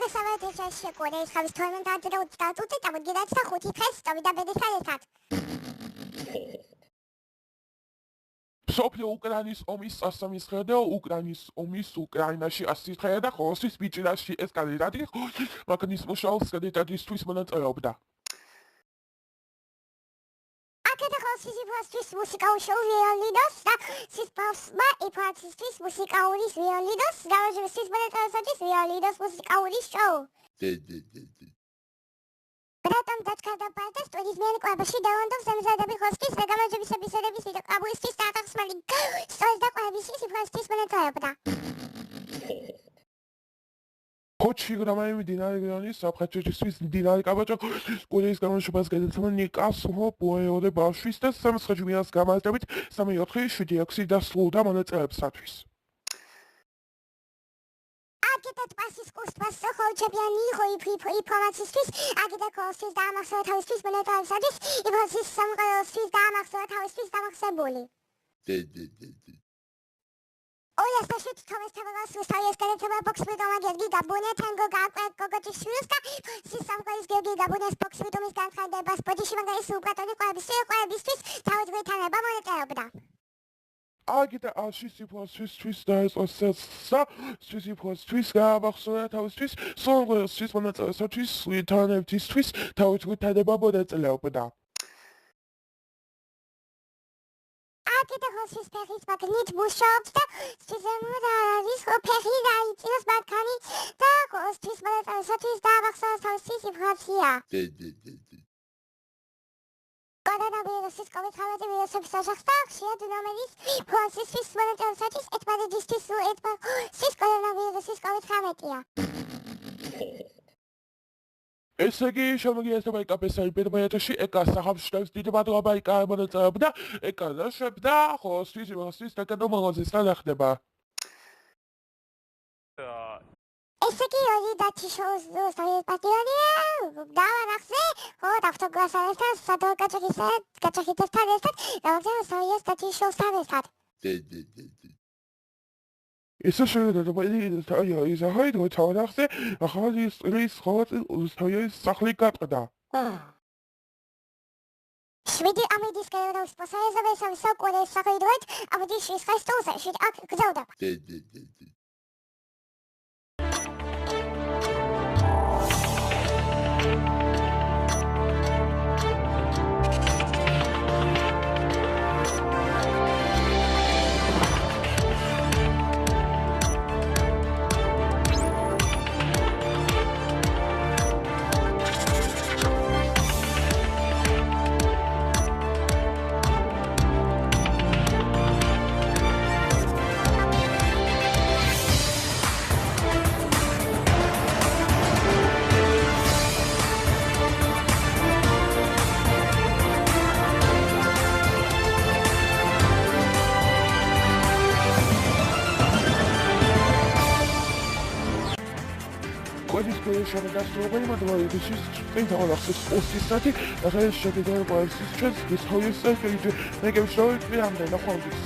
მესამე თეშაში კორეის ხავის 12 და 30 წუთი წამოდგინეთ და 5 დღეს წავიდა ბედისთან ერთად. მსოფლიო უკრაინის ომის სასამისხლო უკრაინის ომის უკრაინაში 100 დღე და ხოლოსთვის ბიჭირაში ეს კანდიდატი მაგნის მუშაობს კანდიდატისთვის მონაწილეობდა. აქეთა ხოლოსთვის მუსიკაურ შოუ ვიოლინოს და სისპავსმა იფაცისთვის მუსიკაურის ვიოლინოს გამარჯვებისთვის მონაწილეობისთვის ვიოლინოს მუსიკაური შოუ. Bratом დაჩქარდა პარტას ტურიზმიან კვებაში დავანდობს ემზადები ხოსკის და გამარჯვებისების ერების იდაკაბულისთვის დაახსმალი სწორედ და კვების სიფრასთვის მონაწილეობდა. ხოჩი გრამაიმი დინარი გრანის საფხაჭეჭისთვის დინარი კაბაჭო კურიის გამოშვებას გადაცემა ნიკას ჰოპოეოდე ბავშვის და სამსხაჭმიას გამარჯვებით 3-4-7-6 დასრულდა მონაწილეებისათვის. Აგეთა პასის კურსს ხოლჩებიანი იყო ინფორმაციისთვის, აგეთა კურსის დაამახსოვრა თავისთვის მონაწილეებისათვის, ინფორმაციის სამყაროსთვის დაამახსოვრა თავისთვის დამახსებული. 2007 თომის თემას უსტაიეს გადაცემა ბოქსმეტომა გერგი გაბუნე თანგო გოგოჭიშვილს და სისამყარის გერგი გაბუნეს ბოქსმეტომის განხარდებას ბოდიში მაგარის უკრატონი ყვებისთვის თავისუფლება მონაწილეობდა. აგეთა სისიფოსთვის დაესწრა სისიფოსთვის გაამახსოვრა თავისთვის სონგროსთვის მონაწილეებისათვის თანებისთვის თავისუფლება მონაწილეობდა. Აგეთა ხოლმის ფეხის მაგნით მუშაობს და სიზემურის ფეხი დაიწინოს მანქანი და ხოლმის მონაწილეებისათვის დაამახსოვრა თავისი ინფორმაცია. კორონავირუსის COVID-19 ვირუსების ოჯახს და ხშირად ნომერის ფონსისთვის მონაწილეებისათვის ეთმადიდისთვის კორონავირუსის COVID-19-ია. ესე იგი, შემოგიერთება ეკაპესარი პირველში ეკა სახელმწიფოს დიდი მადლობა ეკა მონაწილეობდა ეკა შეფდა ხოლოსთვის იმასთვის დაკადო მაღაზიას რა ხდება. ესე იგი, ორი დათი შოუს პატიონია დავარახზე ხო ავტოგრასთან სადორგაჭრისთან ერთად დავაგზავნე დათი შოუსთან ერთად. ესე შეიძლება ისაჰაიდო თავდახზე ახალი ის ხოლოს სახლი გატყდა. შვიდი ამიდის კერონის პოსაიზაბეს სამსაკურეს საყიდოეთ ამიდის შეხასტოზე შვიდი აქ გზავდა. შემოგასრულებელი მადლობისთვის წინ დავახსოვს ოსისათი ახლა შეგიძლია ყოველთვის ჩვენს გისხოვის საერთოდ მეგებს შევიწვი ამდენ ახალგის